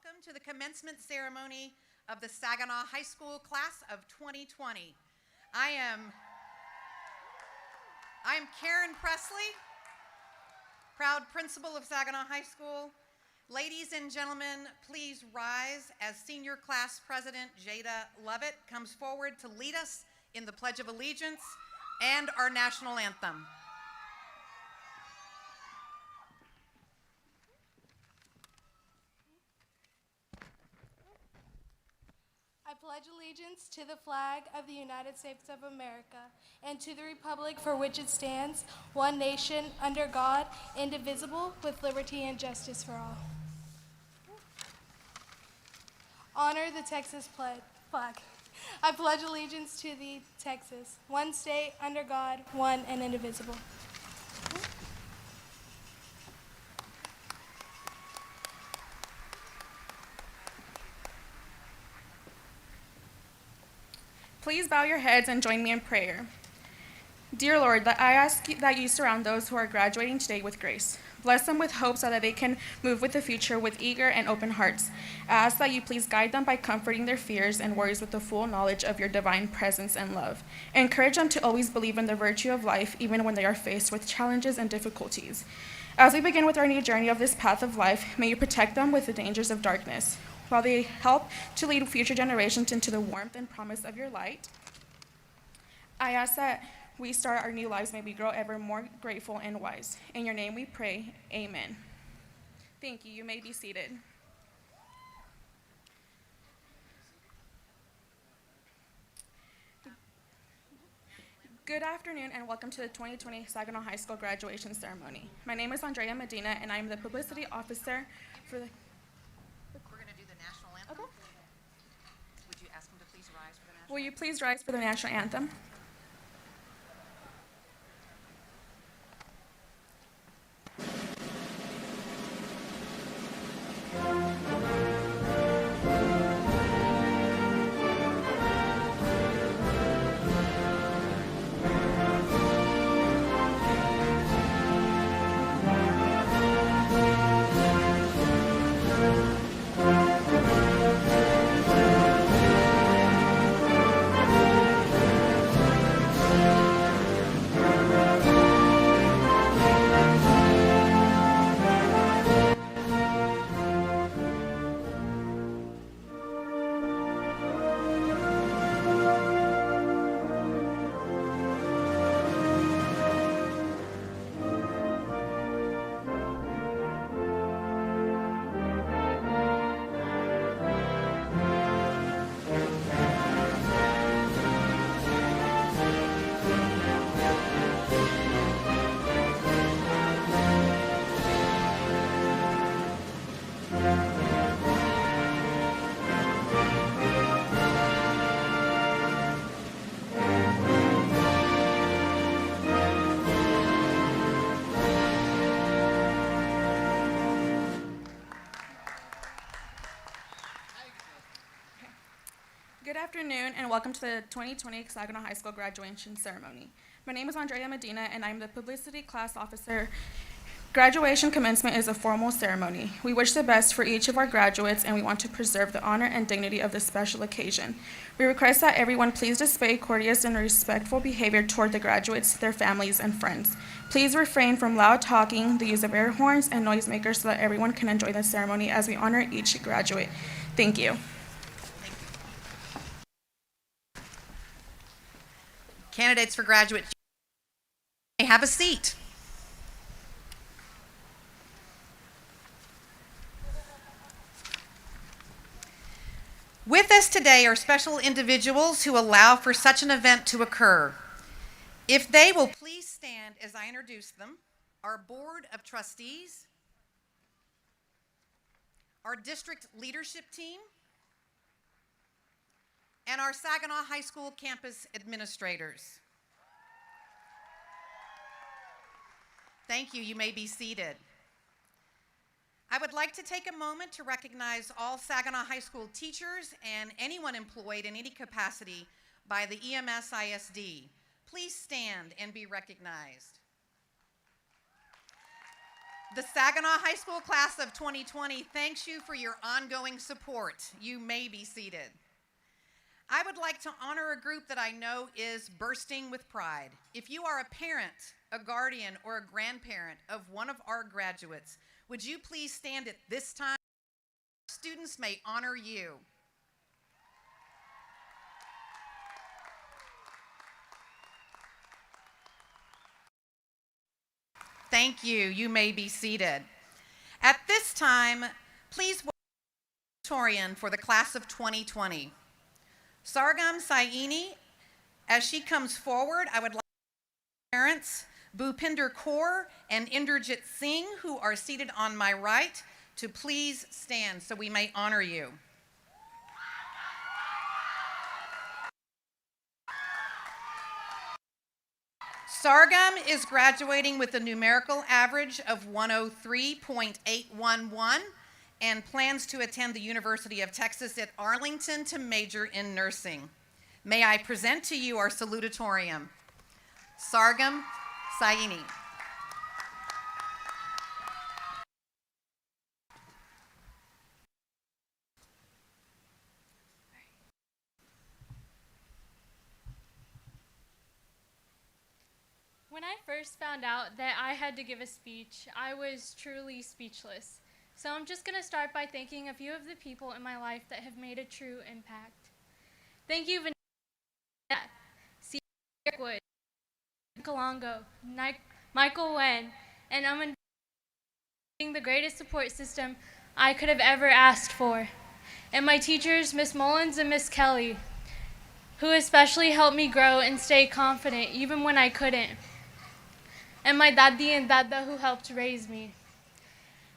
welcome to the commencement ceremony of the Saginaw High School class of 2020. I am Karen Presley, proud principal of Saginaw High School. Ladies and gentlemen, please rise as senior class president Jada Lovett comes forward to lead us in the Pledge of Allegiance and our national anthem. I pledge allegiance to the flag of the United States of America and to the republic for which it stands, one nation, under God, indivisible, with liberty and justice for all. Honor the Texas flag. I pledge allegiance to the Texas, one state, under God, one and indivisible. Please bow your heads and join me in prayer. Dear Lord, I ask that you surround those who are graduating today with grace. Bless them with hope so that they can move with the future with eager and open hearts. I ask that you please guide them by comforting their fears and worries with the full knowledge of your divine presence and love. Encourage them to always believe in the virtue of life, even when they are faced with challenges and difficulties. As we begin with our new journey of this path of life, may you protect them with the dangers of darkness, while they help to lead future generations into the warmth and promise of your light. I ask that we start our new lives, may we grow ever more grateful and wise. In your name we pray, amen. Thank you. You may be seated. Good afternoon and welcome to the 2020 Saginaw High School graduation ceremony. My name is Andrea Medina and I am the publicity officer for the... We're going to do the national anthem. Okay. Would you ask them to please rise for the national Will you please rise for the national anthem? Good afternoon and welcome to the 2020 Saginaw High School graduation ceremony. My name is Andrea Medina and I'm the publicity class officer. Graduation commencement is a formal ceremony. We wish the best for each of our graduates and we want to preserve the honor and dignity of this special occasion. We request that everyone please display courteous and respectful behavior toward the graduates, their families, and friends. Please refrain from loud talking, the use of air horns, and noisemakers so that everyone can enjoy the ceremony as we honor each graduate. Thank you. Candidates for graduate, you may have a seat. With us today are special individuals who allow for such an event to occur. If they will please stand as I introduce them, our Board of Trustees, our district leadership team, and our Saginaw High School campus administrators. Thank you. You may be seated. I would like to take a moment to recognize all Saginaw High School teachers and anyone employed in any capacity by the EMS ISD. Please stand and be recognized. The Saginaw High School class of 2020 thanks you for your ongoing support. You may be seated. I would like to honor a group that I know is bursting with pride. If you are a parent, a guardian, or a grandparent of one of our graduates, would you please stand at this time? Students may honor you. Thank you. You may be seated. At this time, please welcome the Valedictorian for the class of 2020. Sargam Saini, as she comes forward, I would like parents Bhupinder Kaur and Inderjit Singh, who are seated on my right, to please stand so we may honor you. Sargam is graduating with a numerical average of 103.811 and plans to attend the University of Texas at Arlington to major in nursing. May I present to you our salutatorian, Sargam Saini. When I first found out that I had to give a speech, I was truly speechless. So I'm just going to start by thanking a few of the people in my life that have made a true impact. Thank you, Vanessa, C. Wood, Kalongo, Michael Wen, and I'm the greatest support system I could have ever asked for. And my teachers, Miss Mullins and Miss Kelly, who especially helped me grow and stay confident even when I couldn't. And my daddy and dada who helped raise me.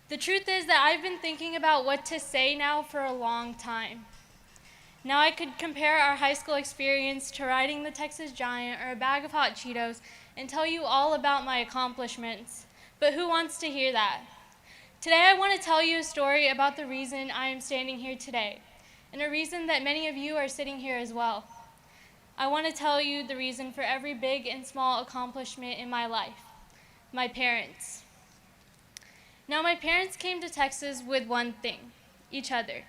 The truth is that I've been thinking about what to say now for a long time. Now I could compare our high school experience to riding the Texas Giant or a bag of hot Cheetos and tell you all about my accomplishments. But who wants to hear that? Today I want to tell you a story about the reason I am standing here today, and a reason that many of you are sitting here as well. I want to tell you the reason for every big and small accomplishment in my life: my parents. Now, my parents came to Texas with one thing: each other.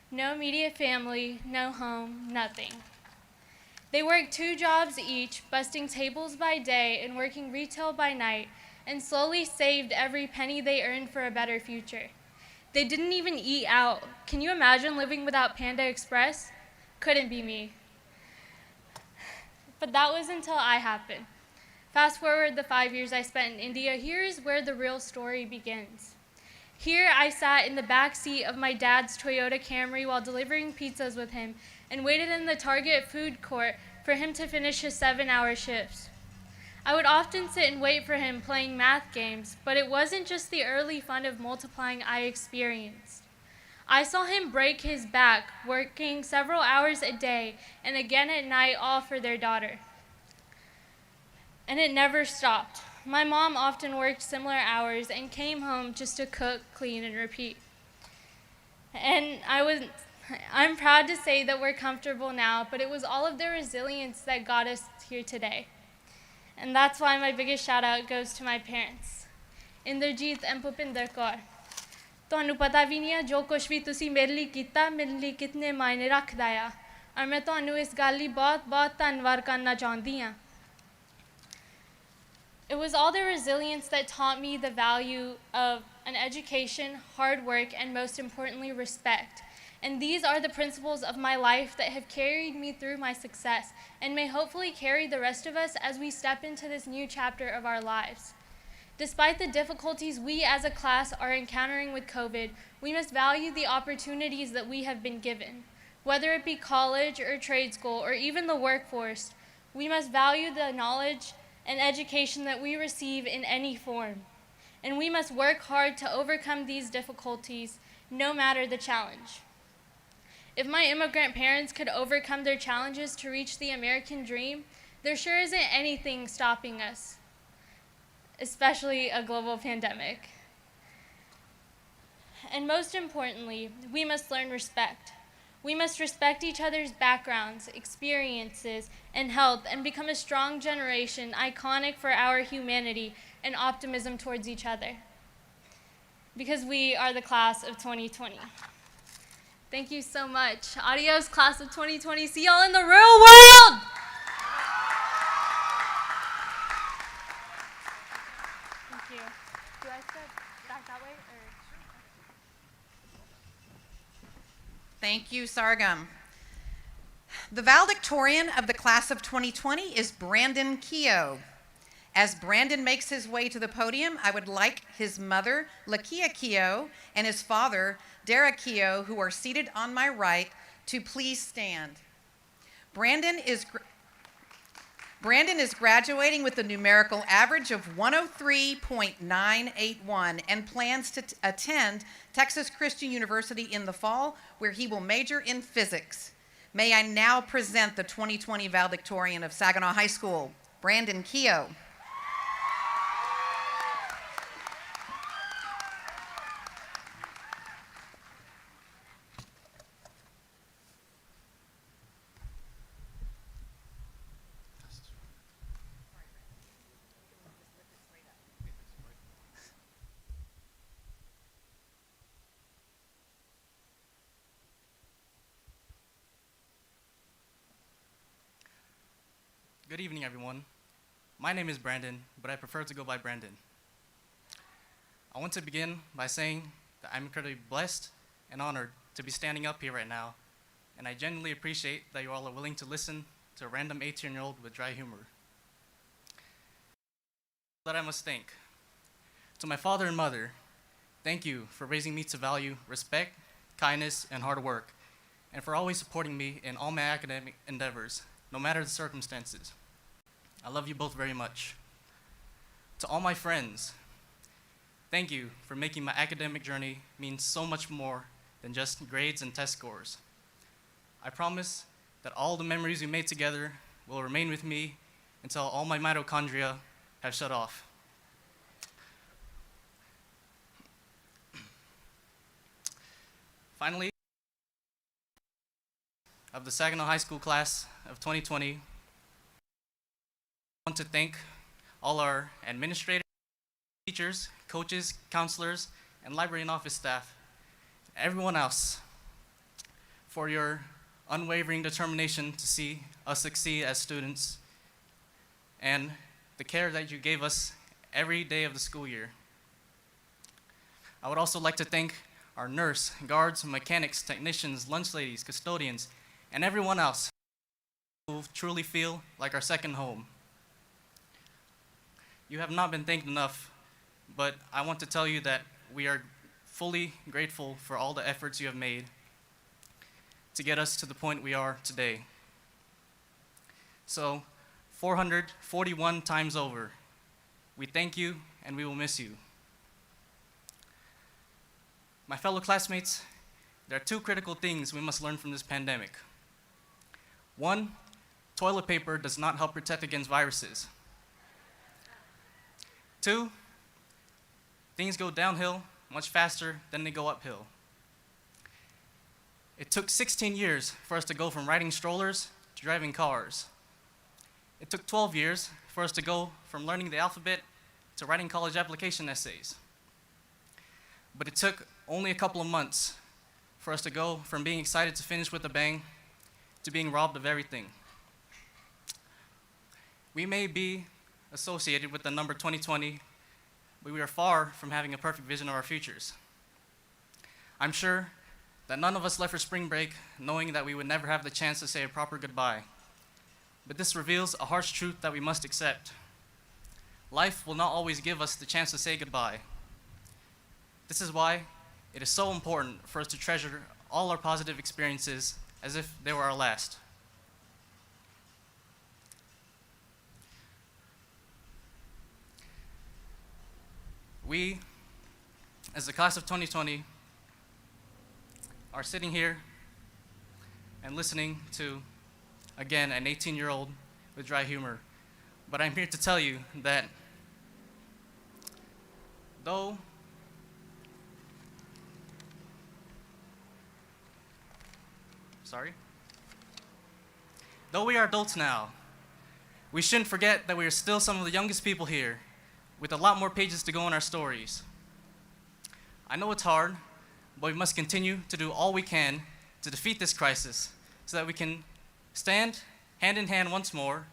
No immediate family, no home, nothing. They worked 2 jobs each, busting tables by day and working retail by night, and slowly saved every penny they earned for a better future. They didn't even eat out. Can you imagine living without Panda Express? Couldn't be me. But that was until I happened. Fast forward the 5 years I spent in India, here is where the real story begins. Here I sat in the back seat of my dad's Toyota Camry while delivering pizzas with him and waited in the Target food court for him to finish his 7-hour shifts. I would often sit and wait for him playing math games, but it wasn't just the early fun of multiplying I experienced. I saw him break his back, working several hours a day and again at night, all for their daughter. And it never stopped. My mom often worked similar hours and came home just to cook, clean, and repeat. And I'm proud to say that we're comfortable now, but it was all of their resilience that got us here today. And that's why my biggest shout out goes to my parents. Inderjit and Bhupinder Kaur. ਤੁਹਾਨੂੰ ਪਤਾ ਵੀ ਨਹੀਂ ਹੈ ਜੋ ਕੁਝ ਵੀ ਤੁਸੀਂ ਮੇਰੇ ਲਈ ਕੀਤਾ ਮੇਰੇ ਲਈ ਕਿਤਨੇ ਮਾਇਨੇ ਰੱਖਦਾ ਆ ਔਰ ਮੈਂ ਤੁਹਾਨੂੰ ਇਸ ਗੱਲ ਲਈ ਬਹੁਤ ਧੰਨਵਾਦ ਕਰਨਾ ਚਾਹੁੰਦੀ ਹਾਂ. It was all the resilience that taught me the value of an education, hard work, and most importantly, respect. And these are the principles of my life that have carried me through my success and may hopefully carry the rest of us as we step into this new chapter of our lives. Despite the difficulties we as a class are encountering with COVID, we must value the opportunities that we have been given. Whether it be college or trade school or even the workforce, we must value the knowledge and education that we receive in any form. And we must work hard to overcome these difficulties, no matter the challenge. If my immigrant parents could overcome their challenges to reach the American dream, there sure isn't anything stopping us, especially a global pandemic. And most importantly, we must learn respect. We must respect each other's backgrounds, experiences, and health, and become a strong generation iconic for our humanity and optimism towards each other. because we are the class of 2020. Thank you so much. Adios, class of 2020. See y'all in the real world! Thank you. Do I step back that way? Or? Thank you, Sargam. The valedictorian of the class of 2020 is Brandon Keogh. As Brandon makes his way to the podium, I would like his mother, Lakia Keogh, and his father, Dara Keogh, who are seated on my right, to please stand. Brandon is graduating with a numerical average of 103.981 and plans to attend Texas Christian University in the fall, where he will major in physics. May I now present the 2020 valedictorian of Saginaw High School, Brandon Keogh. Good evening, everyone. My name is Brandon, but I prefer to go by Brandon. I want to begin by saying that I'm incredibly blessed and honored to be standing up here right now, and I genuinely appreciate that you all are willing to listen to a random 18-year-old with dry humor. That I must thank. To my father and mother, thank you for raising me to value respect, kindness, and hard work, and for always supporting me in all my academic endeavors, no matter the circumstances. I love you both very much. To all my friends, thank you for making my academic journey mean so much more than just grades and test scores. I promise that all the memories we made together will remain with me until all my mitochondria have shut off. Finally, of the Saginaw High School class of 2020, I want to thank all our administrators, teachers, coaches, counselors, and library and office staff, and everyone else for your unwavering determination to see us succeed as students and the care that you gave us every day of the school year. I would also like to thank our nurse, guards, mechanics, technicians, lunch ladies, custodians, and everyone else who truly feel like our second home. You have not been thanked enough, but I want to tell you that we are fully grateful for all the efforts you have made to get us to the point we are today. So, 441 times over, we thank you and we will miss you. My fellow classmates, there are two critical things we must learn from this pandemic. One, toilet paper does not help protect against viruses. Two, things go downhill much faster than they go uphill. It took 16 years for us to go from riding strollers to driving cars. It took 12 years for us to go from learning the alphabet to writing college application essays. But it took only a couple of months for us to go from being excited to finish with a bang to being robbed of everything. We may be associated with the number 2020, but we are far from having a perfect vision of our futures. I'm sure that none of us left for spring break knowing that we would never have the chance to say a proper goodbye. But this reveals a harsh truth that we must accept. Life will not always give us the chance to say goodbye. This is why it is so important for us to treasure all our positive experiences as if they were our last. We, as the class of 2020, are sitting here and listening to, again, an 18-year-old with dry humor. But I'm here to tell you that though we are adults now, we shouldn't forget that we are still some of the youngest people here, with a lot more pages to go in our stories. I know it's hard, but we must continue to do all we can to defeat this crisis so that we can stand hand in hand once more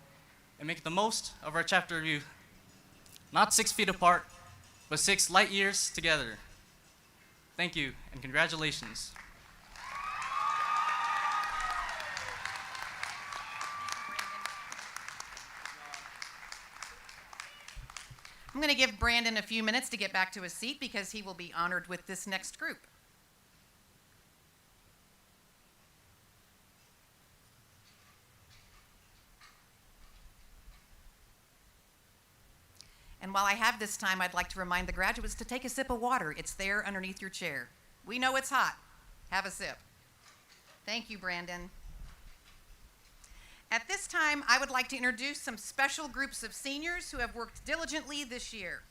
and make the most of our chapter of youth, not 6 feet apart, but 6 light years together. Thank you, and congratulations. I'm going to give Brandon a few minutes to get back to his seat because he will be honored with this next group. And while I have this time, I'd like to remind the graduates to take a sip of water. It's there underneath your chair. We know it's hot. Have a sip. Thank you, Brandon. At this time, I would like to introduce some special groups of seniors who have worked diligently this year.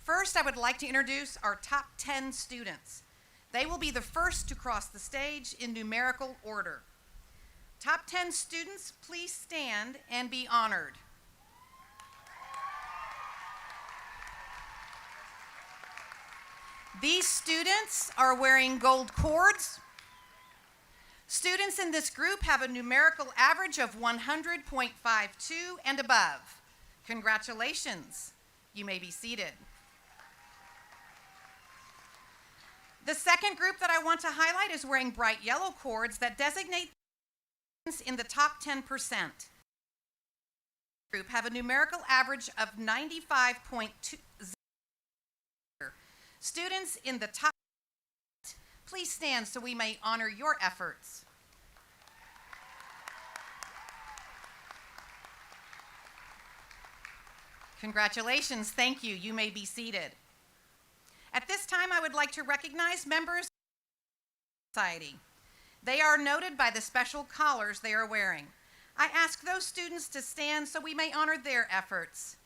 First, I would like to introduce our top 10 students. They will be the first to cross the stage in numerical order. Top 10 students, please stand and be honored. These students are wearing gold cords. Students in this group have a numerical average of 100.52 and above. Congratulations. You may be seated. The second group that I want to highlight is wearing bright yellow cords that designate students in the top 10%. Group have a numerical average of 95.20. Students in the top, please stand so we may honor your efforts. Congratulations, thank you. You may be seated. At this time, I would like to recognize members of the society. They are noted by the special collars they are wearing. I ask those students to stand so we may honor their efforts.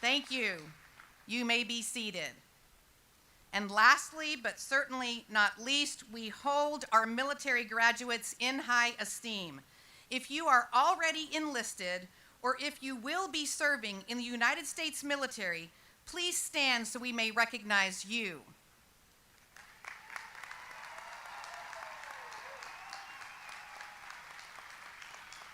Thank you. You may be seated. And lastly, but certainly not least, we hold our military graduates in high esteem. If you are already enlisted, or if you will be serving in the United States military, please stand so we may recognize you.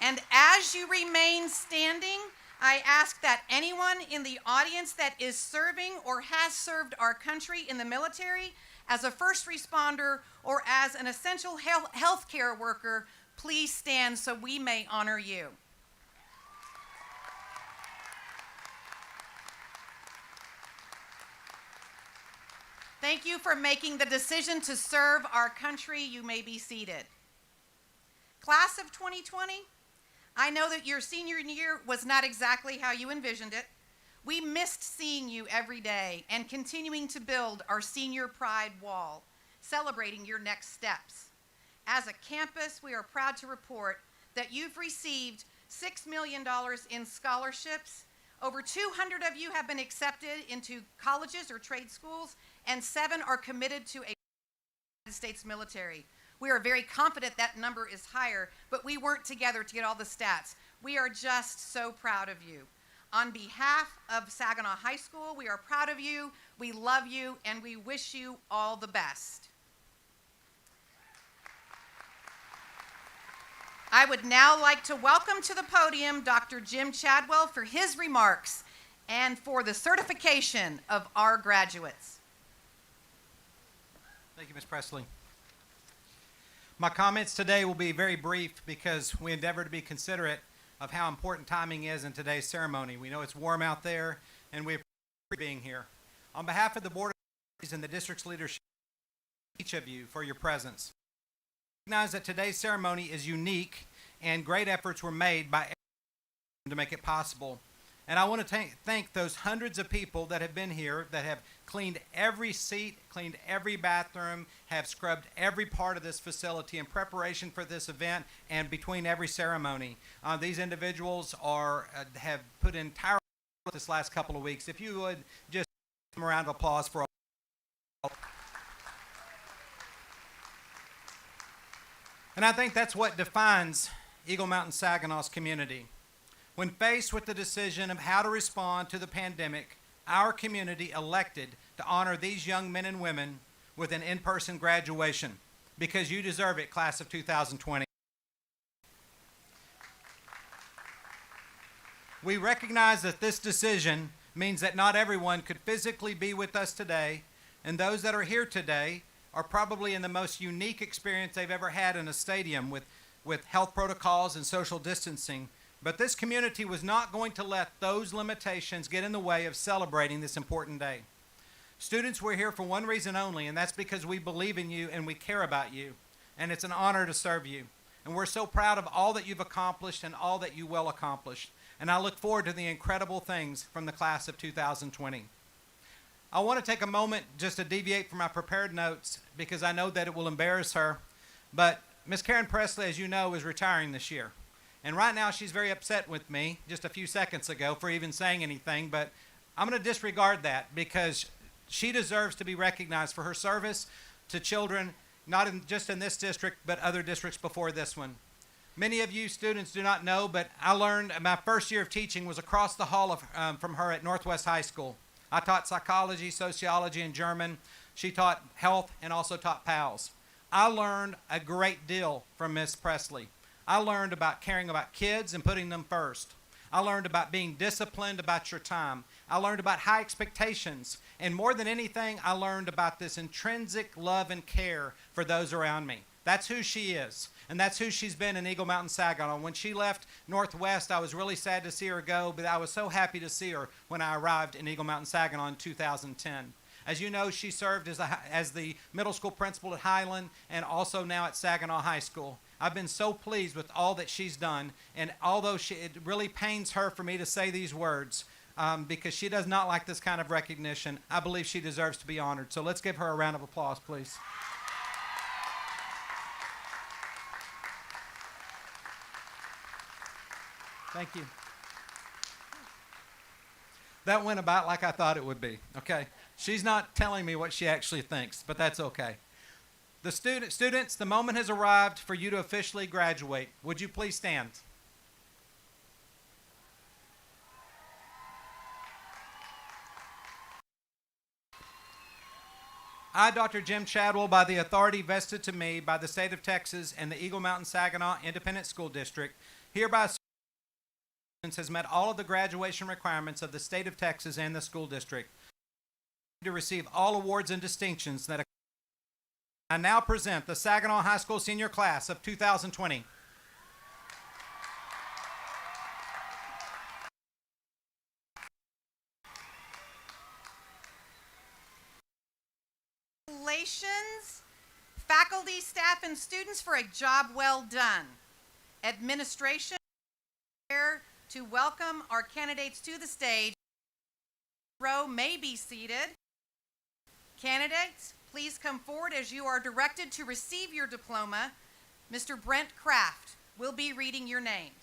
And as you remain standing, I ask that anyone in the audience that is serving or has served our country in the military as a first responder or as an essential health care worker, please stand so we may honor you. Thank you for making the decision to serve our country. You may be seated. Class of 2020, I know that your senior year was not exactly how you envisioned it. We missed seeing you every day and continuing to build our senior pride wall, celebrating your next steps. As a campus, we are proud to report that you've received $6 million in scholarships. Over 200 of you have been accepted into colleges or trade schools, and 7 are committed to a United States military. We are very confident that number is higher, but we weren't together to get all the stats. We are just so proud of you. On behalf of Saginaw High School, we are proud of you, we love you, and we wish you all the best. I would now like to welcome to the podium Dr. Jim Chadwell for his remarks and for the certification of our graduates. Thank you, Ms. Presley. My comments today will be very brief because we endeavor to be considerate of how important timing is in today's ceremony. We know it's warm out there, and we appreciate being here. On behalf of the Board of Trustees and the district's leadership, each of you for your presence. Recognize that today's ceremony is unique, and great efforts were made by everyone to make it possible. And I want to thank those hundreds of people that have been here, that have cleaned every seat, cleaned every bathroom, have scrubbed every part of this facility in preparation for this event and between every ceremony. These individuals have put in tireless work this last couple of weeks. If you would just give them a round of applause for all. And I think that's what defines Eagle Mountain Saginaw's community. When faced with the decision of how to respond to the pandemic, our community elected to honor these young men and women with an in-person graduation, because you deserve it, class of 2020. We recognize that this decision means that not everyone could physically be with us today, and those that are here today are probably in the most unique experience they've ever had in a stadium with health protocols and social distancing. But this community was not going to let those limitations get in the way of celebrating this important day. Students, we're here for one reason only, and that's because we believe in you and we care about you, and it's an honor to serve you. And we're so proud of all that you've accomplished and all that you will accomplish. And I look forward to the incredible things from the class of 2020. I want to take a moment just to deviate from my prepared notes because I know that it will embarrass her. But Miss Karen Presley, as you know, is retiring this year. And right now she's very upset with me just a few seconds ago for even saying anything, but I'm going to disregard that because she deserves to be recognized for her service to children, not just in this district, but other districts before this one. Many of you students do not know, but I learned my first year of teaching was across the hall from her at Northwest High School. I taught psychology, sociology, and German. She taught health and also taught PALS. I learned a great deal from Miss Presley. I learned about caring about kids and putting them first. I learned about being disciplined about your time. I learned about high expectations. And more than anything, I learned about this intrinsic love and care for those around me. That's who she is. And that's who she's been in Eagle Mountain, Saginaw. When she left Northwest, I was really sad to see her go, but I was so happy to see her when I arrived in Eagle Mountain, Saginaw in 2010. As you know, she served as the middle school principal at Highland and also now at Saginaw High School. I've been so pleased with all that she's done, and although it really pains her for me to say these words, because she does not like this kind of recognition, I believe she deserves to be honored. So let's give her a round of applause, please. Thank you. That went about like I thought it would be, okay? She's not telling me what she actually thinks, but that's okay. The students, the moment has arrived for you to officially graduate. Would you please stand? I, Dr. Jim Chadwell, by the authority vested to me by the state of Texas and the Eagle Mountain Saginaw Independent School District, hereby has met all of the graduation requirements of the state of Texas and the school district to receive all awards and distinctions that I now present the Saginaw High School senior class of 2020. Congratulations, faculty, staff, and students for a job well done. Administration here to welcome our candidates to the stage. Row may be seated. Candidates, please come forward as you are directed to receive your diploma. Mr. Brent Kraft will be reading your names.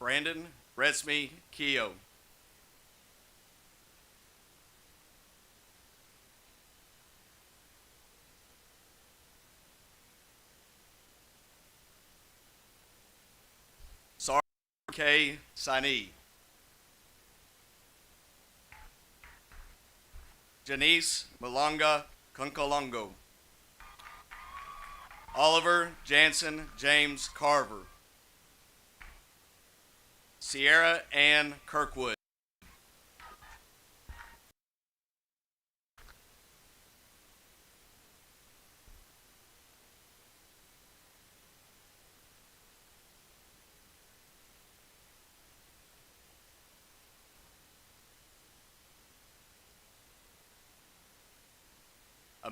Brandon Resme Keogh. Sergeant K. Sani. Janice Malanga Kunkalongo. Oliver Jansen James Carver. Sierra Ann Kirkwood.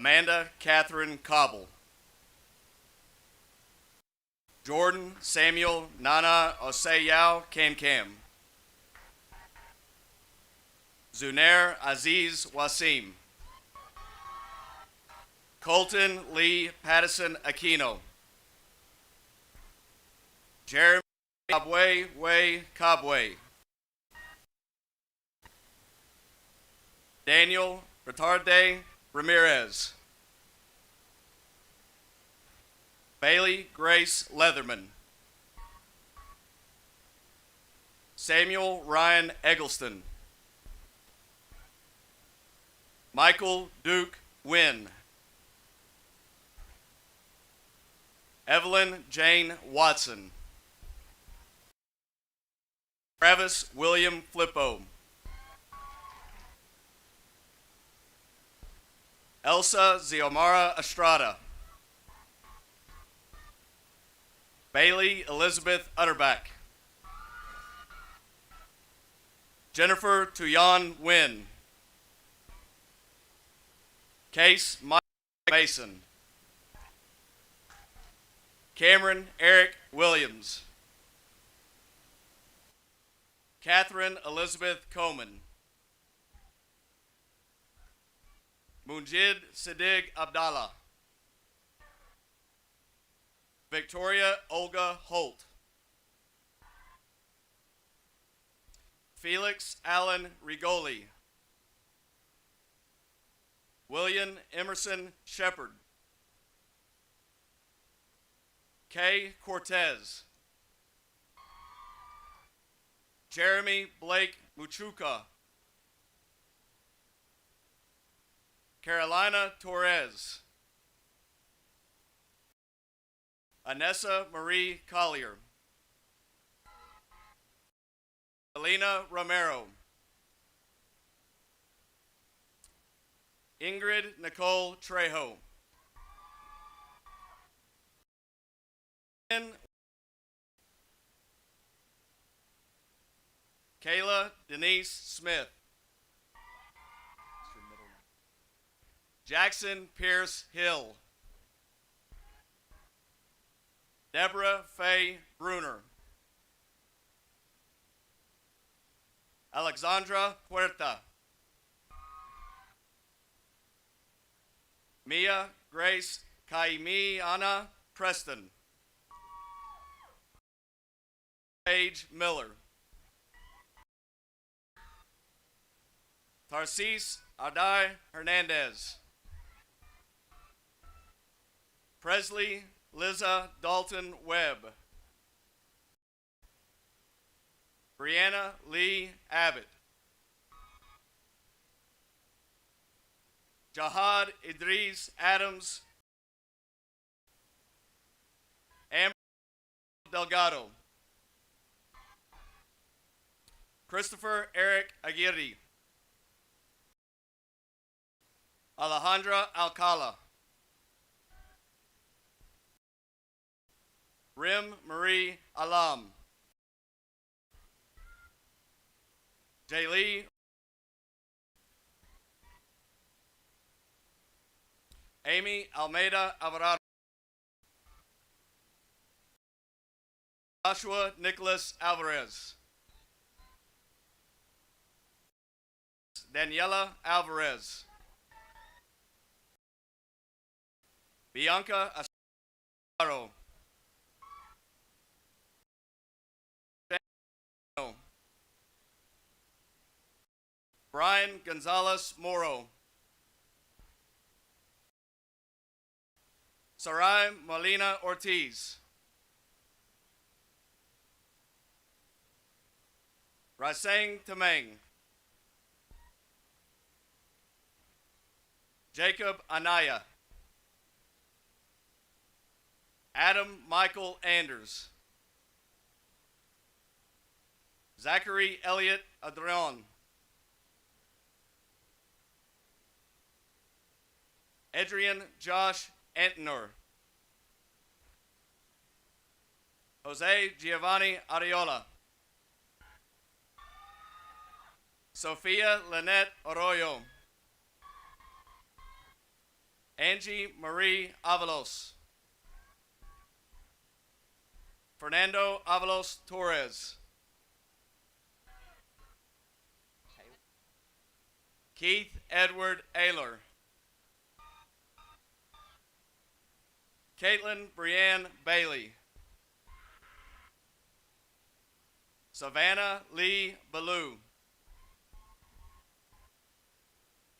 Amanda Catherine Cobble. Jordan Samuel Nana Oseyao Kam Kam. Zunair Aziz Wasim. Colton Lee Pattison Aquino. Jeremy Cabway Way Cabway. Daniel Retarde Ramirez. Bailey Grace Leatherman. Samuel Ryan Eggleston. Michael Duke Wynn. Evelyn Jane Watson. Travis William Flippo. Elsa Ziomara Estrada. Bailey Elizabeth Utterback. Jennifer Tuyan Wynn. Case Mike Mason. Cameron Eric Williams. Catherine Elizabeth Coleman. Munjid Siddiq Abdallah. Victoria Olga Holt. Felix Allen Rigoli. William Emerson Shepard. Kay Cortez. Jeremy Blake Muchuka. Carolina Torres. Anessa Marie Collier. Elena Romero. Ingrid Nicole Trejo. Kayla Denise Smith. Jackson Pierce Hill. Deborah Faye Bruner. Alexandra Huerta. Mia Grace Kaimiana Preston. Paige Miller. Tarsis Adai Hernandez. Presley Liza Dalton Webb. Brianna Lee Abbott. Jahad Idris Adams. Amber Delgado. Christopher Eric Aguirre. Alejandra Alcala. Rim Marie Alam. Jaylee. Amy Almeida Alvarado. Joshua Nicholas Alvarez. Daniela Alvarez. Bianca Asaro. Brian Gonzalez Moro. Sarai Molina Ortiz. Raseng Tameng. Jacob Anaya. Adam Michael Anders. Zachary Elliott Adrian. Adrian Josh Antner. Jose Giovanni Ariola. Sophia Lynette Arroyo. Angie Marie Avalos. Fernando Avalos Torres. Keith Edward Ayler. Caitlin Brianne Bailey. Savannah Lee Ballou.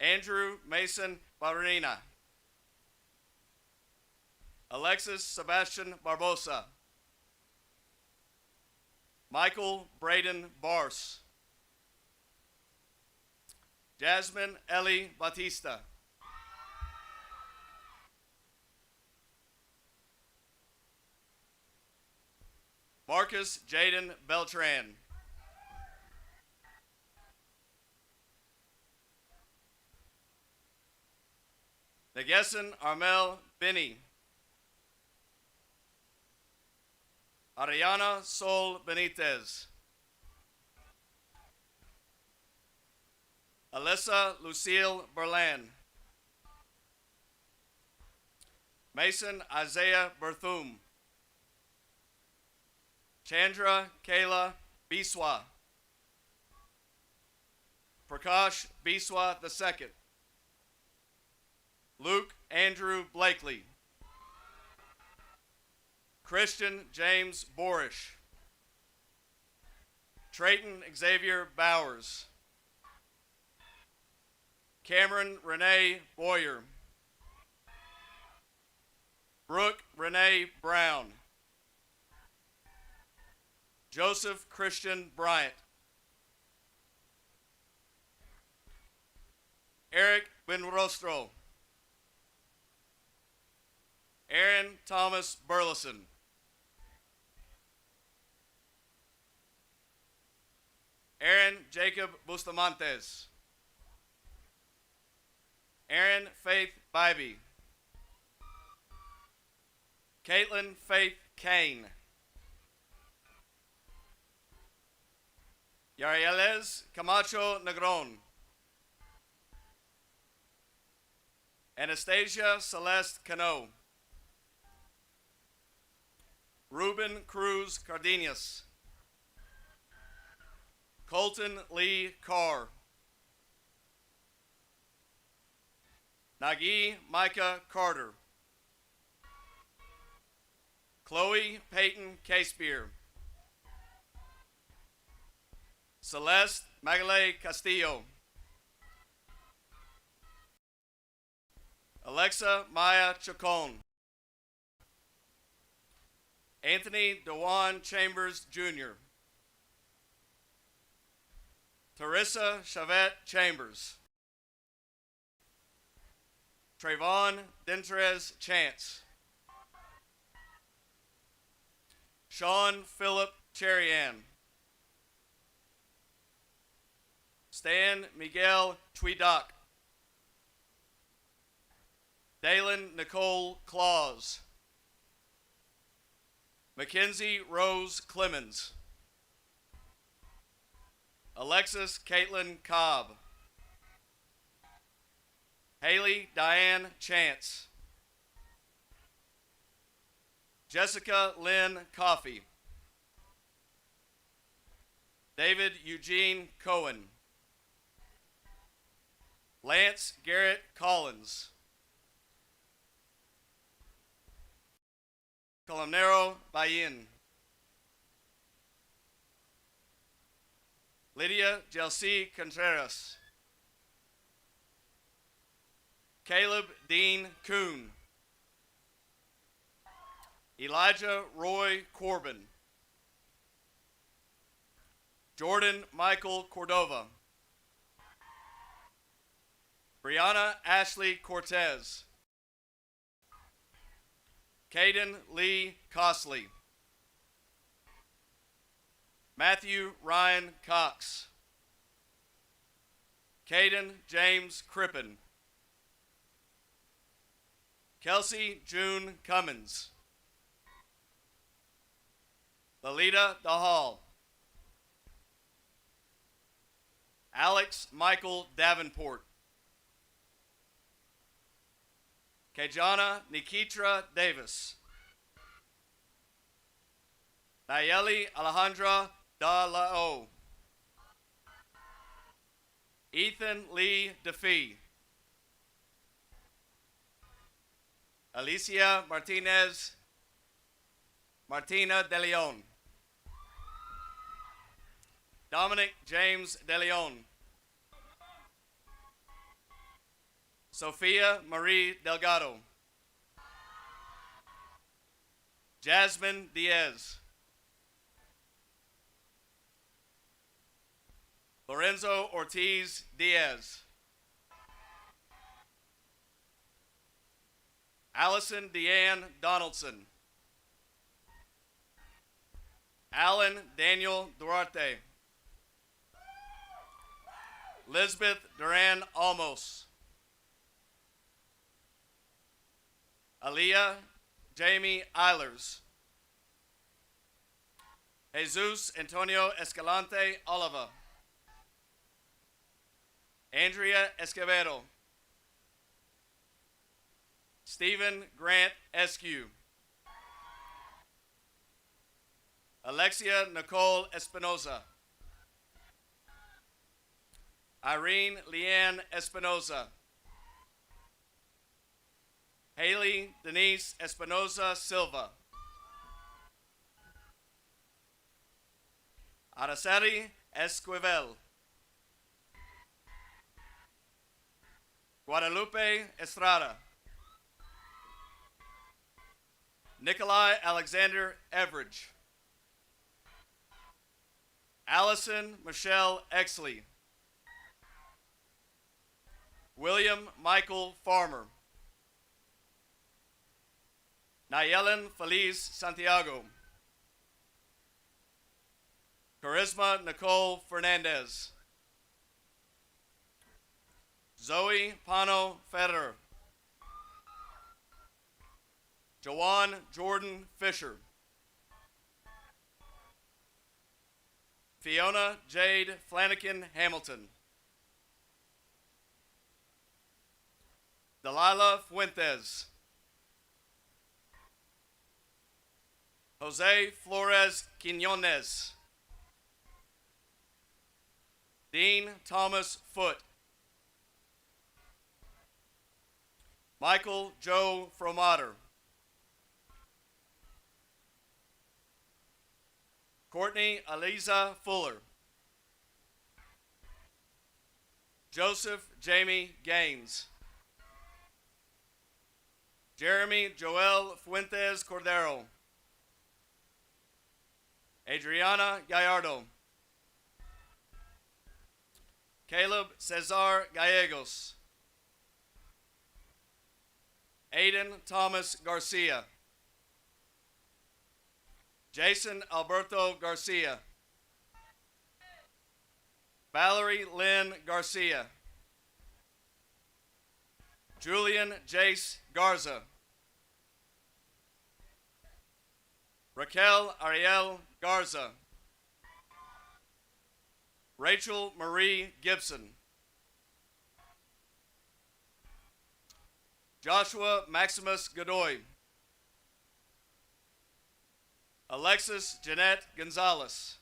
Andrew Mason Barrina. Alexis Sebastian Barbosa. Michael Braden Bars. Jasmine Ellie Batista. Marcus Jaden Beltran. Negessen Armel Binney. Ariana Sol Benitez. Alyssa Lucille Berlan. Mason Isaiah Berthum. Chandra Kayla Biswa. Prakash Biswa II. Luke Andrew Blakely. Christian James Borish. Trayton Xavier Bowers. Cameron Renee Boyer. Brooke Renee Brown. Joseph Christian Bryant. Eric Benrostro. Aaron Thomas Burleson. Aaron Jacob Bustamantes. Aaron Faith Bybee. Caitlin Faith Kane. Yarieles Camacho Negron. Anastasia Celeste Cano. Ruben Cruz Cardenas. Colton Lee Carr. Nagi Micah Carter. Chloe Peyton Casebeer. Celeste Magale Castillo. Alexa Maya Chacon. Anthony Dewan Chambers Jr. Teresa Chavette Chambers. Trayvon Dentrez Chance. Sean Phillip Cherian. Stan Miguel Tweedock. Dalen Nicole Claus. Mackenzie Rose Clemens. Alexis Caitlin Cobb. Haley Diane Chance. Jessica Lynn Coffey. David Eugene Cohen. Lance Garrett Collins. Colomnero Bayin. Lydia Jelsi Contreras. Caleb Dean Kuhn. Elijah Roy Corbin. Jordan Michael Cordova. Brianna Ashley Cortez. Caden Lee Cosley. Matthew Ryan Cox. Caden James Crippen. Kelsey June Cummins. Lalita DeHall. Alex Michael Davenport. Kajana Nikitra Davis. Nayeli Alejandra Dalao. Ethan Lee DeFee. Alicia Martinez Martina De Leon. Dominic James De Leon. Sophia Marie Delgado. Jasmine Diaz. Lorenzo Ortiz Diaz. Allison Deanne Donaldson. Alan Daniel Duarte. Lisbeth Duran Almos. Aaliyah Jamie Eilers. Jesus Antonio Escalante Oliva. Andrea Escobedo. Stephen Grant Eskew. Alexia Nicole Espinoza. Irene Leanne Espinoza. Haley Denise Espinoza Silva. Araceli Esquivel. Guadalupe Estrada. Nikolai Alexander Everidge. Allison Michelle Exley. William Michael Farmer. Nayelen Feliz Santiago. Charisma Nicole Fernandez. Zoe Pano Federer. Jawan Jordan Fisher. Fiona Jade Flanagan Hamilton. Delilah Fuentes. Jose Flores Quinones. Dean Thomas Foote. Michael Joe Fromater. Courtney Aliza Fuller. Joseph Jamie Gaines. Jeremy Joel Fuentes Cordero. Adriana Gallardo. Caleb Cesar Gallegos. Aiden Thomas Garcia. Jason Alberto Garcia. Valerie Lynn Garcia. Julian Jace Garza. Raquel Ariel Garza. Rachel Marie Gibson. Joshua Maximus Godoy. Alexis Jeanette Gonzalez.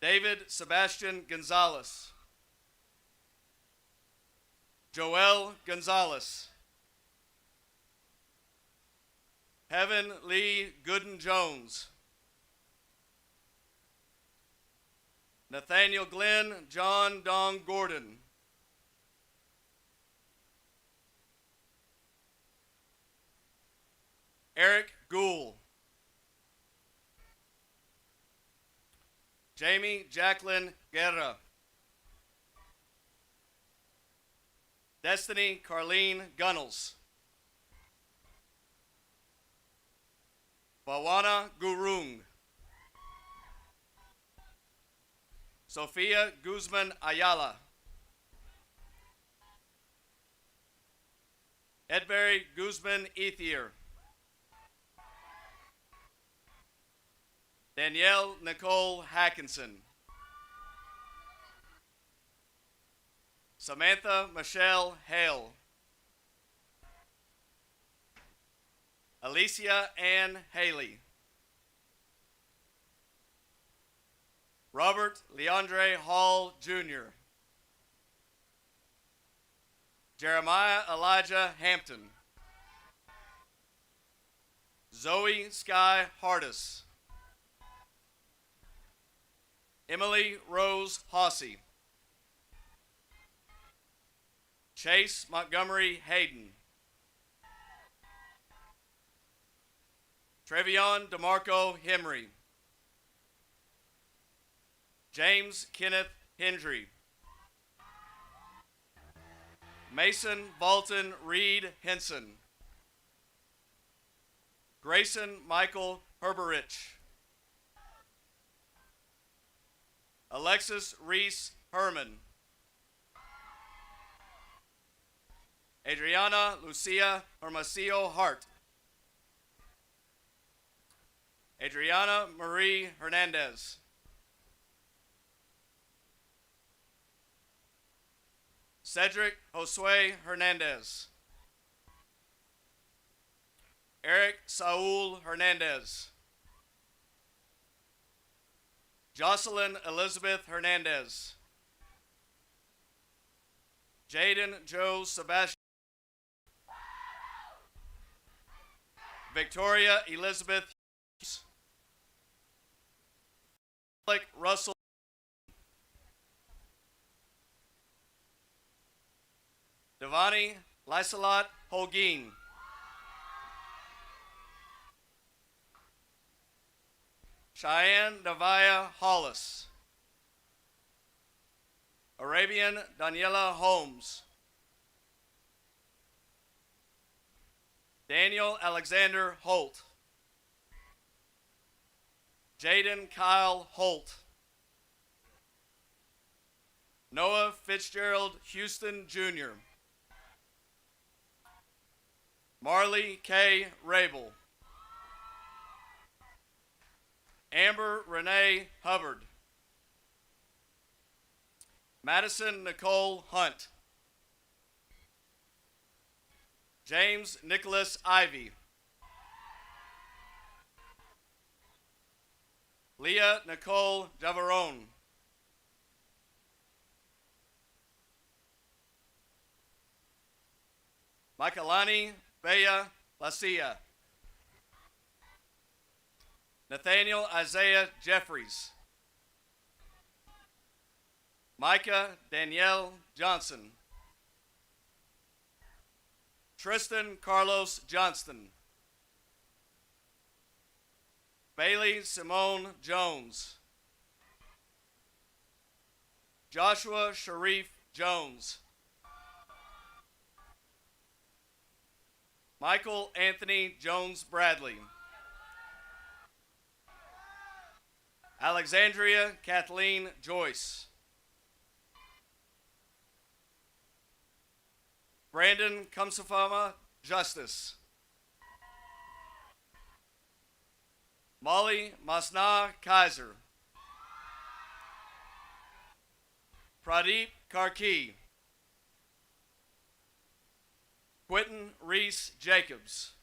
David Sebastian Gonzalez. Joel Gonzalez. Heaven Lee Gooden Jones. Nathaniel Glenn John Dong Gordon. Eric Gould. Jamie Jacqueline Guerra. Destiny Carlene Gunnels. Bawana Gurung. Sofia Guzman Ayala. Edbury Guzman Ethier. Danielle Nicole Hackinson. Samantha Michelle Hale. Alicia Ann Haley. Robert Leandre Hall, Jr. Jeremiah Elijah Hampton. Zoe Sky Hardis. Emily Rose Hossey. Chase Montgomery Hayden. Trevion DeMarco Henry. James Kenneth Hendry. Mason Bolton Reed Henson. Grayson Michael Herberich. Alexis Reese Herman. Adriana Lucia Hermosillo Hart. Adriana Marie Hernandez. Cedric Josue Hernandez. Eric Saul Hernandez. Jocelyn Elizabeth Hernandez. Jaden Joe Sebastian. Victoria Elizabeth Hughes. Alec Russell. Devani Lysalot Holguin. Cheyenne Davia Hollis. Arabian Daniela Holmes. Daniel Alexander Holt. Jaden Kyle Holt. Noah Fitzgerald Houston Jr. Marley K. Rabel. Amber Renee Hubbard. Madison Nicole Hunt. James Nicholas Ivy. Leah Nicole Javarone. Michaelani Bea Lacia. Nathaniel Isaiah Jeffries. Micah Danielle Johnson. Tristan Carlos Johnston. Bailey Simone Jones. Joshua Sharif Jones. Michael Anthony Jones Bradley. Alexandria Kathleen Joyce. Brandon Kumsafama Justice. Molly Masna Kaiser. Pradeep Karki. Quentin Reese Jacobs.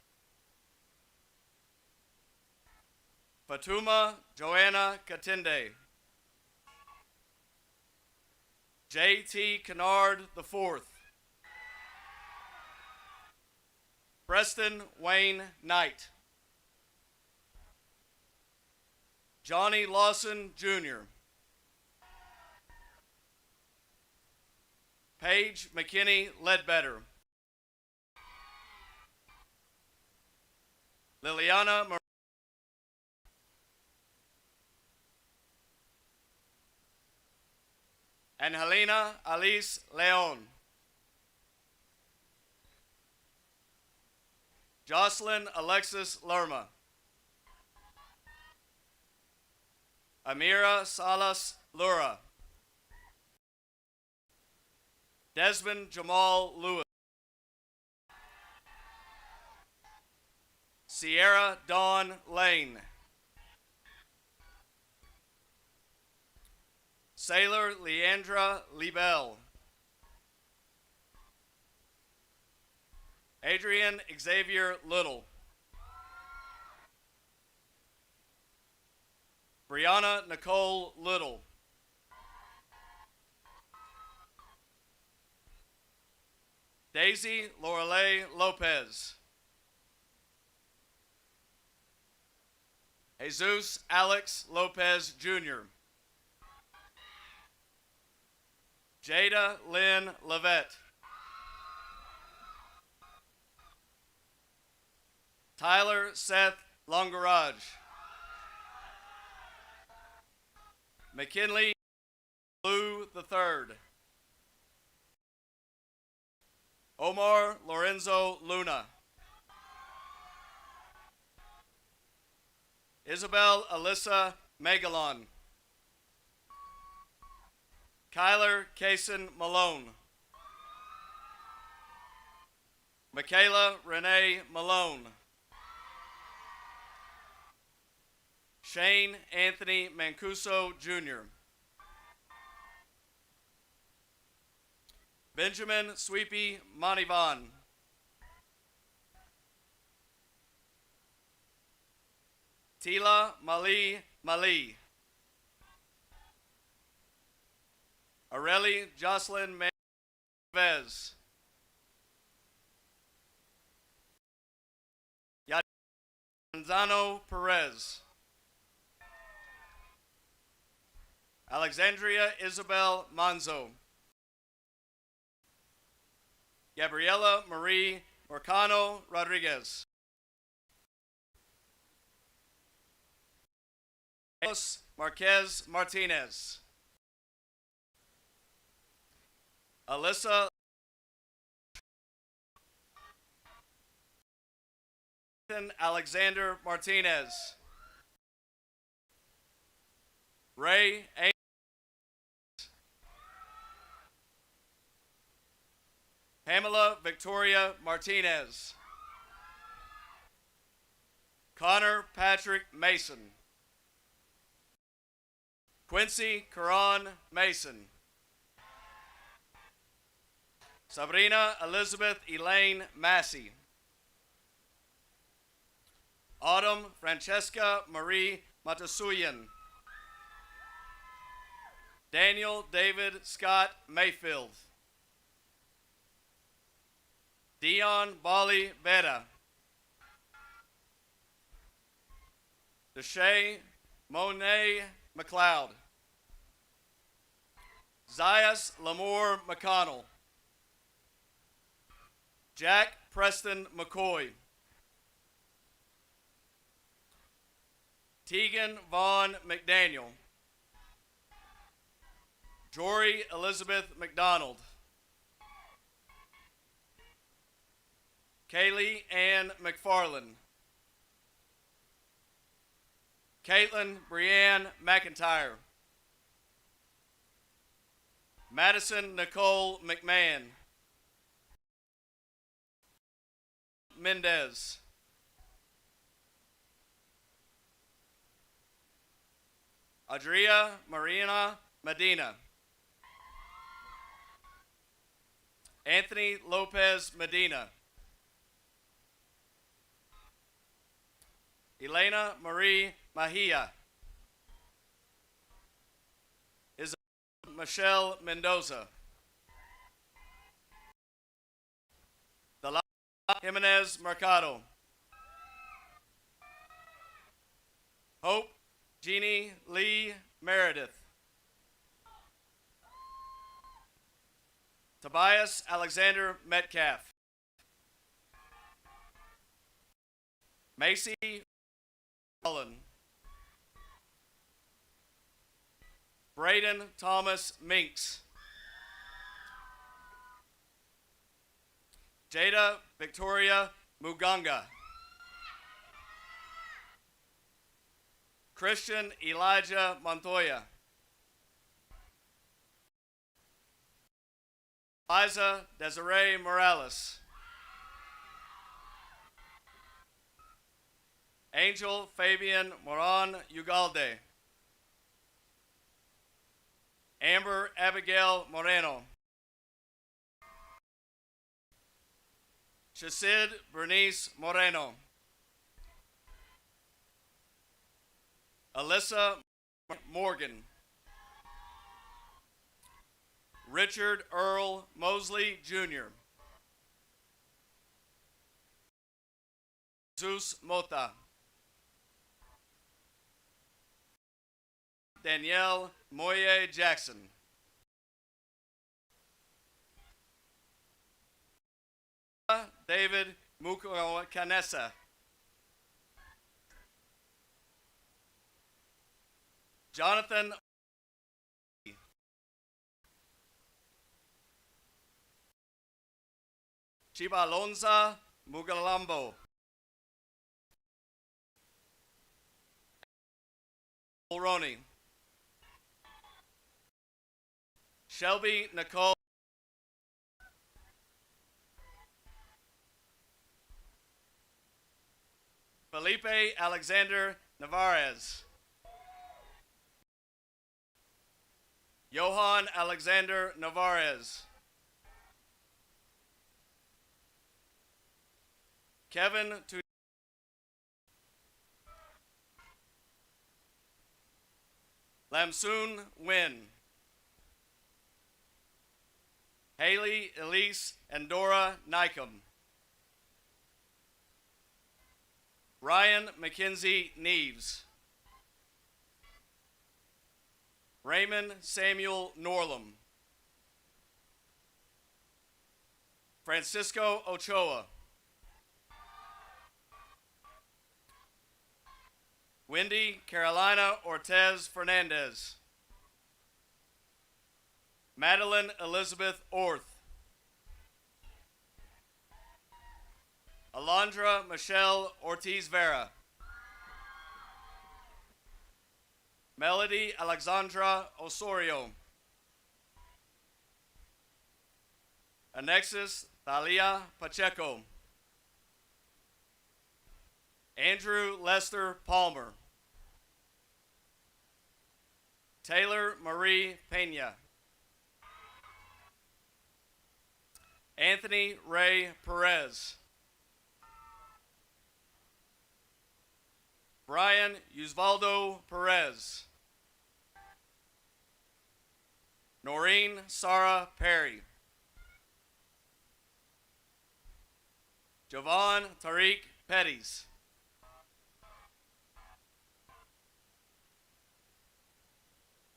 Fatuma Joanna Katinde. J.T. Kennard IV. Preston Wayne Knight. Johnny Lawson Jr. Paige McKinney Ledbetter. Liliana Angelina Alice Leon. Jocelyn Alexis Lerma. Amira Salas Lura. Desmond Jamal Lewis. Sierra Dawn Lane. Sailor Leandra Liebel. Adrian Xavier Little. Brianna Nicole Little. Daisy Lorelei Lopez. Jesus Alex Lopez Jr. Jada Lynn Levette. Tyler Seth Longarage. McKinley Lou III. Omar Lorenzo Luna. Isabel Alyssa Megalon. Kyler Kaysen Malone. Michaela Renee Malone. Shane Anthony Mancuso Jr. Benjamin Sweepy Manivan. Tila Mali Mali. Areli Jocelyn Vez. Yanzano Perez. Alexandria Isabel Manzo. Gabriela Marie Morcano Rodriguez. Carlos Marquez Martinez. Alyssa Alexander Martinez. Ray A. Pamela Victoria Martinez. Connor Patrick Mason. Quincy Karan Mason. Sabrina Elizabeth Elaine Massey. Autumn Francesca Marie Matasuyan. Daniel David Scott Mayfield. Dion Bali Beta. Deshay Monet McLeod. Zias Lamour McConnell. Jack Preston McCoy. Tegan Vaughn McDaniel. Jory Elizabeth McDonald. Kaylee Ann McFarland. Caitlin Brianne McIntyre. Madison Nicole McMahon. Mendez. Adria Marina Medina. Anthony Lopez Medina. Elena Marie Mahia. Isabel Michelle Mendoza. Dalila Jimenez Mercado. Hope Jeannie Lee Meredith. Tobias Alexander Metcalf. Macy Cullen. Braden Thomas Minks. Jada Victoria Muganga. Christian Elijah Montoya. Liza Desiree Morales. Angel Fabian Moran Ugalde. Amber Abigail Moreno. Shasid Bernice Moreno. Alyssa Morgan. Richard Earl Mosley Jr. Jesus Mota. Danielle Moye Jackson. David Mukanesa. Jonathan Chibalonza Mugalambo. Mulroney. Shelby Nicole. Felipe Alexander Navarez. Johan Alexander Navarez. Kevin Lamsoon Wynn. Haley Elise and Dora Nycom. Ryan McKenzie Neves. Raymond Samuel Norlam. Francisco Ochoa. Wendy Carolina Ortez Fernandez. Madeline Elizabeth Orth. Alondra Michelle Ortiz Vera. Melody Alexandra Osorio. Alexis Thalia Pacheco. Andrew Lester Palmer. Taylor Marie Pena. Anthony Ray Perez. Brian Usvaldo Perez. Noreen Sarah Perry. Jovan Tariq Petties.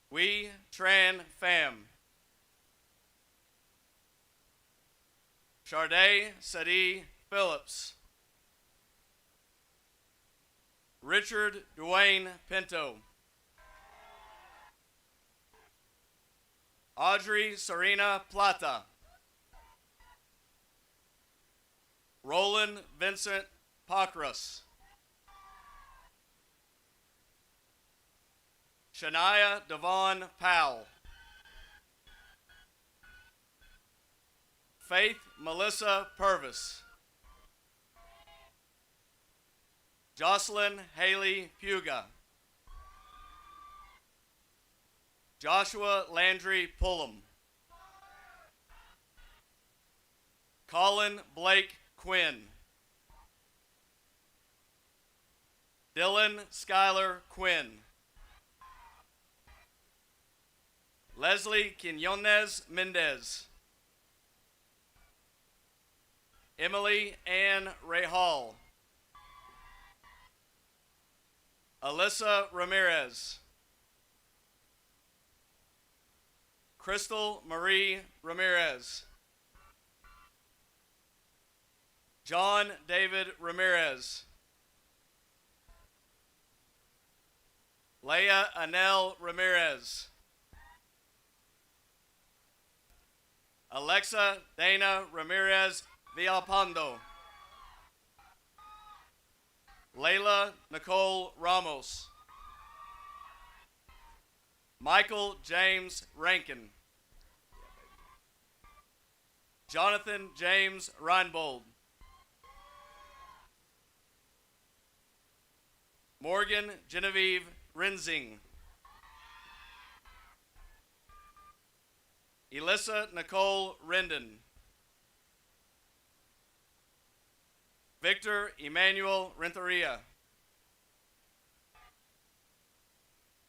We Tran Pham. Charday Sadi Phillips. Richard Dwayne Pinto. Audrey Serena Plata. Roland Vincent Pakras. Shania Devon Powell. Faith Melissa Purvis. Jocelyn Haley Puga. Joshua Landry Pullum. Colin Blake Quinn. Dylan Schuyler Quinn. Leslie Quinones Mendez. Emily Ann Rahal. Alyssa Ramirez. Crystal Marie Ramirez. John David Ramirez. Leah Anel Ramirez. Alexa Dana Ramirez Villalpando. Layla Nicole Ramos. Michael James Rankin. Jonathan James Reinbold. Morgan Genevieve Renzing. Elissa Nicole Rendon. Victor Emmanuel Renteria.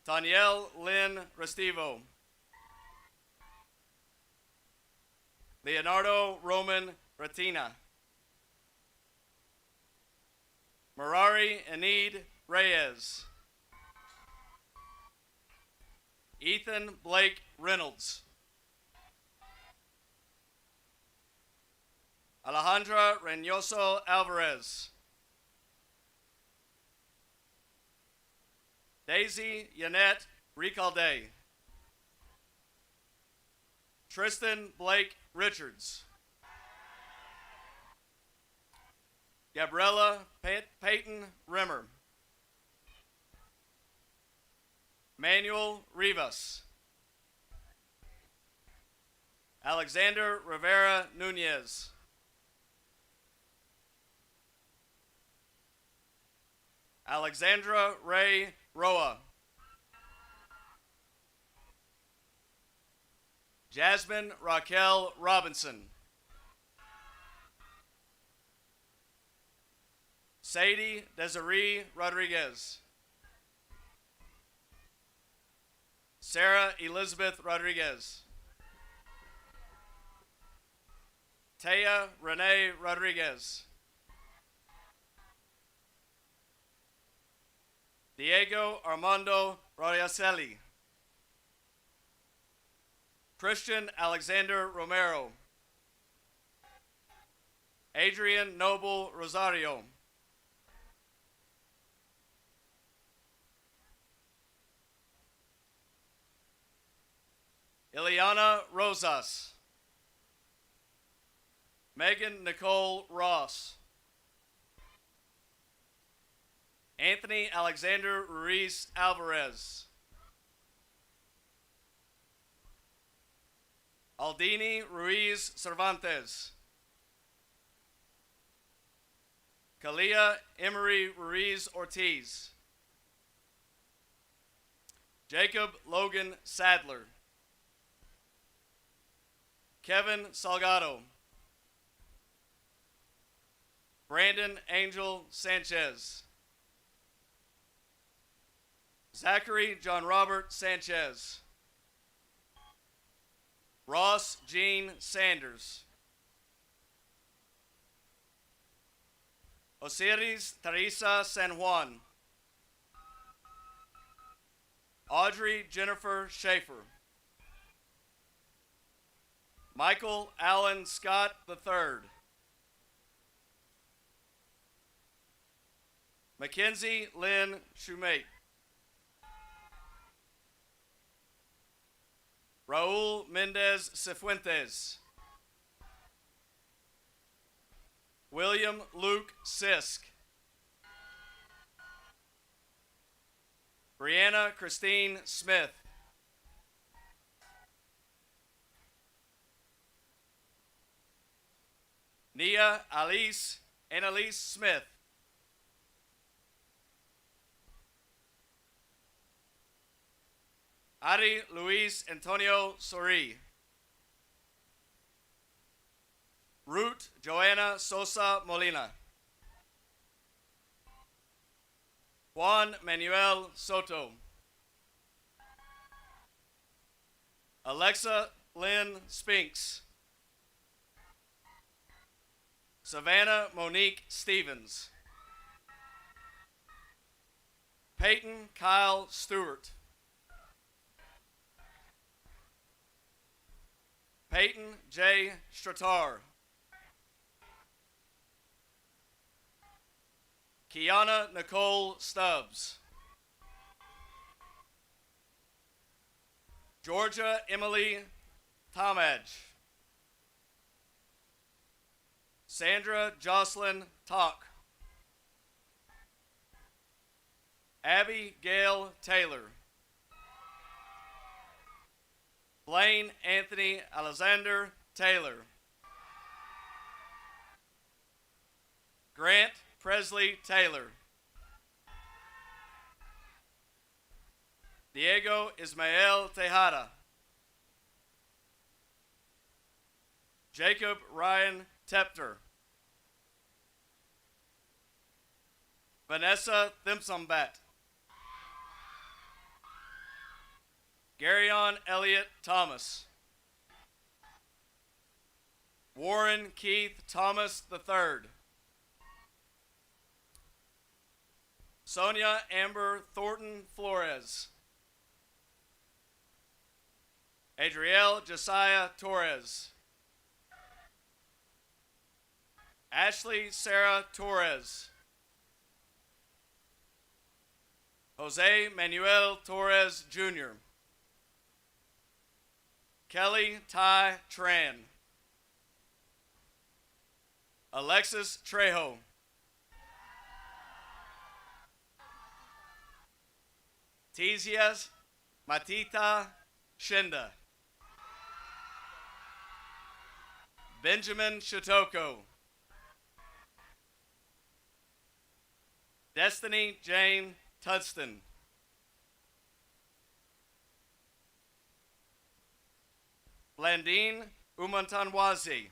Danielle Lynn Restivo. Leonardo Roman Ratina. Merari Enid Reyes. Ethan Blake Reynolds. Alejandra Reynoso Alvarez. Daisy Yanette Ricalde. Tristan Blake Richards. Gabriella Peyton Rimmer. Manuel Rivas. Alexander Rivera Nunez. Alexandra Ray Roa. Jasmine Raquel Robinson. Sadie Desiree Rodriguez. Sarah Elizabeth Rodriguez. Taya Renee Rodriguez. Diego Armando Royacelli. Christian Alexander Romero. Adrian Noble Rosario. Ileana Rosas. Megan Nicole Ross. Anthony Alexander Ruiz Alvarez. Aldini Ruiz Cervantes. Kalia Emery Ruiz Ortiz. Jacob Logan Sadler. Kevin Salgado. Brandon Angel Sanchez. Zachary John Robert Sanchez. Ross Jean Sanders. Osiris Teresa San Juan. Audrey Jennifer Schaefer. Michael Allen Scott III. Mackenzie Lynn Shumate. Raul Mendez Cifuentes. William Luke Sisk. Brianna Christine Smith. Nia Alice Annalise Smith. Ari Luis Antonio Sori. Ruth Joanna Sosa Molina. Juan Manuel Soto. Alexa Lynn Spinks. Savannah Monique Stevens. Peyton Kyle Stewart. Peyton J. Stratar. Kiana Nicole Stubbs. Georgia Emily Tomage. Sandra Jocelyn Talk. Abby Gail Taylor. Blaine Anthony Alexander Taylor. Grant Presley Taylor. Diego Ismael Tejada. Jacob Ryan Tepter. Vanessa Thimpsombat. Garyon Elliott Thomas. Warren Keith Thomas III. Sonia Amber Thornton Flores. Adriel Josiah Torres. Ashley Sarah Torres. Jose Manuel Torres Jr. Kelly Ty Tran. Alexis Trejo. Tizias Matita Shinda. Benjamin Shotoko. Destiny Jane Tudston. Blandine Umantanwazi.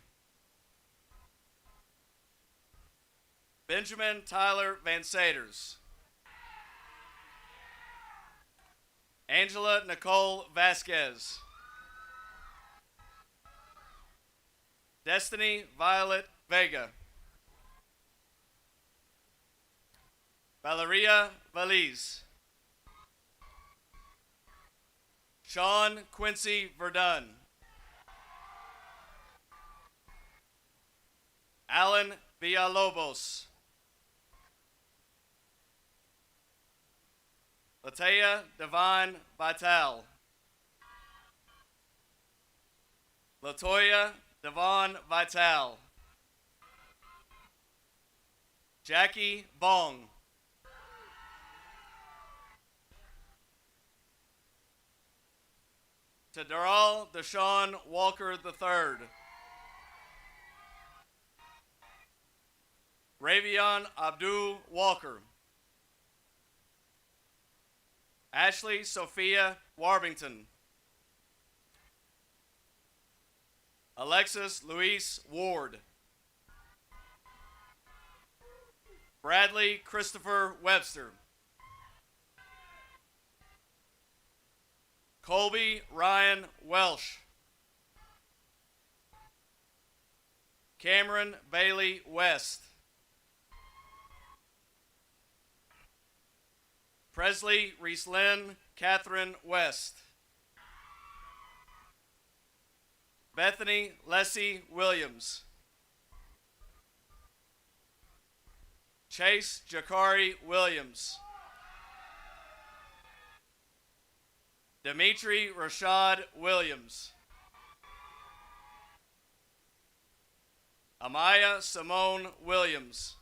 Benjamin Tyler Van Saders. Angela Nicole Vasquez. Destiny Violet Vega. Valeria Valise. Sean Quincy Verdun. Alan Villalobos. Latea Devine Vital. Latoya Devon Vital. Jackie Bong. Tadaral Deshaun Walker III. Ravion Abdul Walker. Ashley Sophia Warbington. Alexis Luis Ward. Bradley Christopher Webster. Colby Ryan Welsh. Cameron Bailey West. Presley Reeslyn Catherine West. Bethany Leslie Williams. Chase Jakari Williams. Dimitri Rashad Williams. Amaya Simone Williams.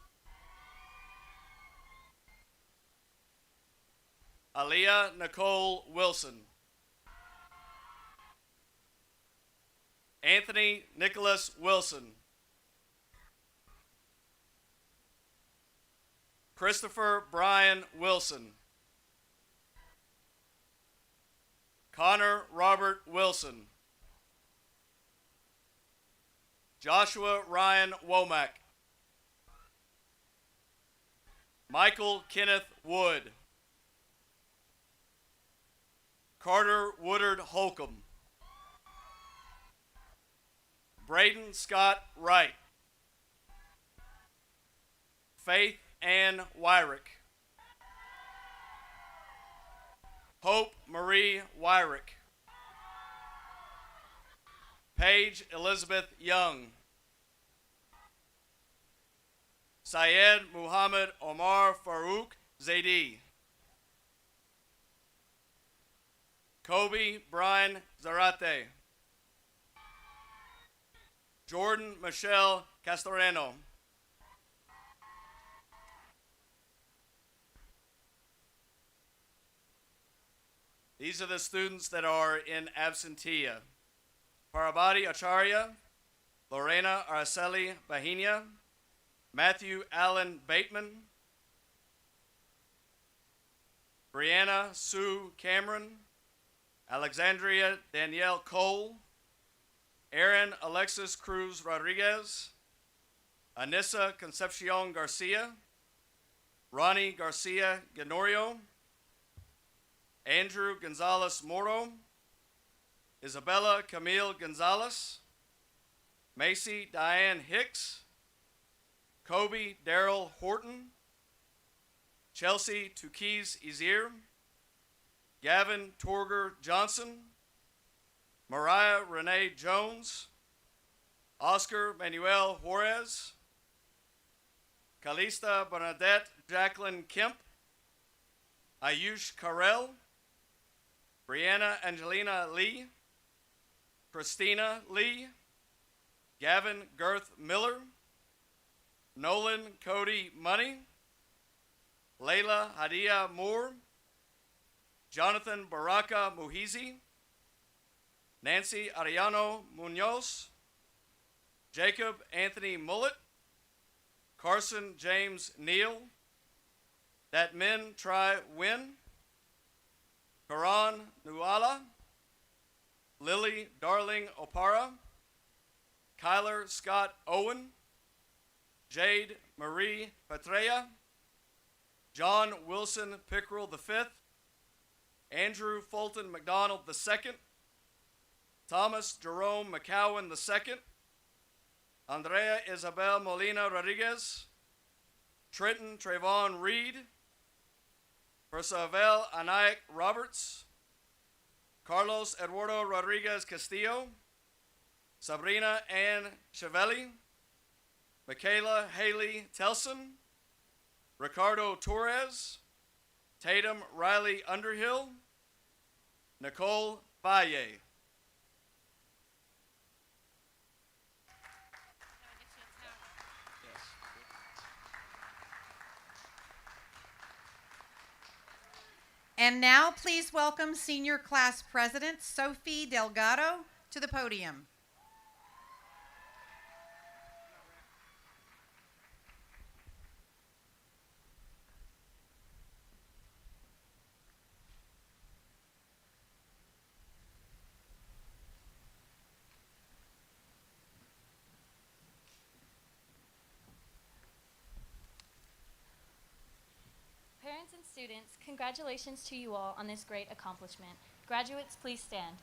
Aaliyah Nicole Wilson. Anthony Nicholas Wilson. Christopher Brian Wilson. Connor Robert Wilson. Joshua Ryan Womack. Michael Kenneth Wood. Carter Woodard Holcomb. Braden Scott Wright. Faith Ann Wyrick. Hope Marie Wyrick. Paige Elizabeth Young. Syed Muhammad Omar Farouk Zaidi. Kobe Brian Zarate. Jordan Michelle Castoreno. These are the students that are in absentia. Parabati Acharya, Lorena Araceli Bahinia, Matthew Allen Bateman, Brianna Sue Cameron, Alexandria Danielle Cole, Aaron Alexis Cruz Rodriguez, Anissa Concepcion Garcia, Ronnie Garcia Ganorio, Andrew Gonzalez Moro, Isabella Camille Gonzalez, Macy Diane Hicks, Kobe Darrell Horton, Chelsea Tukis Izir, Gavin Torger Johnson, Mariah Renee Jones, Oscar Manuel Juarez, Calista Bernadette Jacqueline Kemp, Ayush Karel, Brianna Angelina Lee, Christina Lee, Gavin Girth Miller, Nolan Cody Money, Layla Hadia Moore, Jonathan Baraka Muhizi, Nancy Ariano Munoz, Jacob Anthony Mullet, Carson James Neal, That Men Try Win, Karan Nuala, Lily Darling Opara, Kyler Scott Owen, Jade Marie Petrea, John Wilson Pickrell V, Andrew Fulton McDonald II, Thomas Jerome McCowan II, Andrea Isabel Molina Rodriguez, Trenton Trayvon Reed, Percival Anayak Roberts, Carlos Eduardo Rodriguez Castillo, Sabrina Ann Chevelli, Michaela Haley Telson, Ricardo Torres, Tatum Riley Underhill, Nicole Valle. And now please welcome Senior Class President Sophie Delgado to the podium. Parents and students, congratulations to you all on this great accomplishment. Graduates, please stand.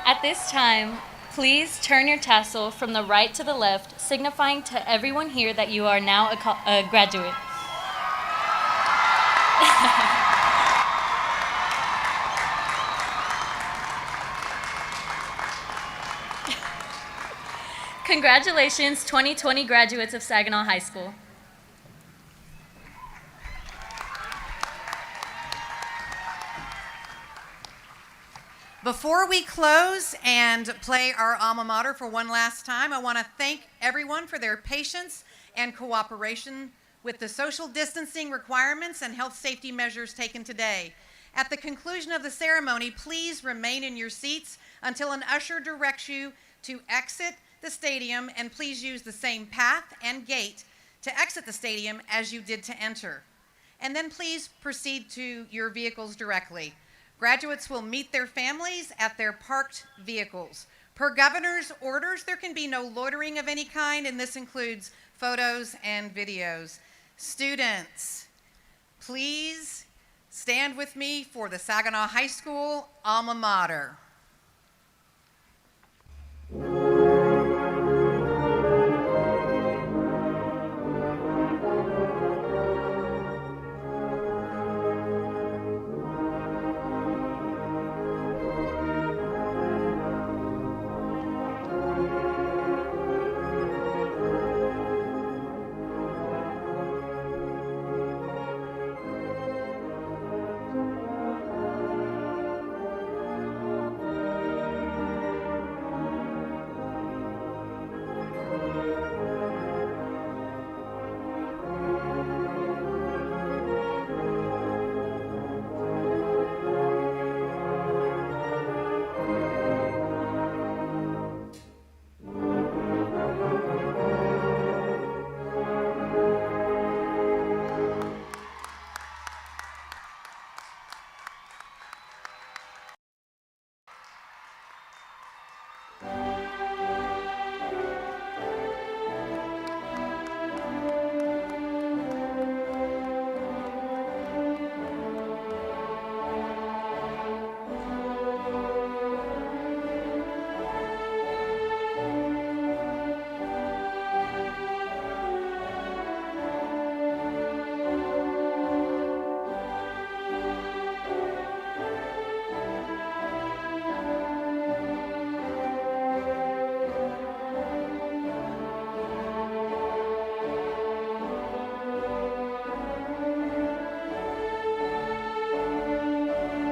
At this time, please turn your tassel from the right to the left, signifying to everyone here that you are now a graduate. Congratulations, 2020 graduates of Saginaw High School. Before we close and play our alma mater for one last time, I want to thank everyone for their patience and cooperation with the social distancing requirements and health safety measures taken today. At the conclusion of the ceremony, please remain in your seats until an usher directs you to exit the stadium, and please use the same path and gate to exit the stadium as you did to enter. And then please proceed to your vehicles directly. Graduates will meet their families at their parked vehicles. Per governor's orders, there can be no loitering of any kind, and this includes photos and videos. Students, please stand with me for the Saginaw High School alma mater.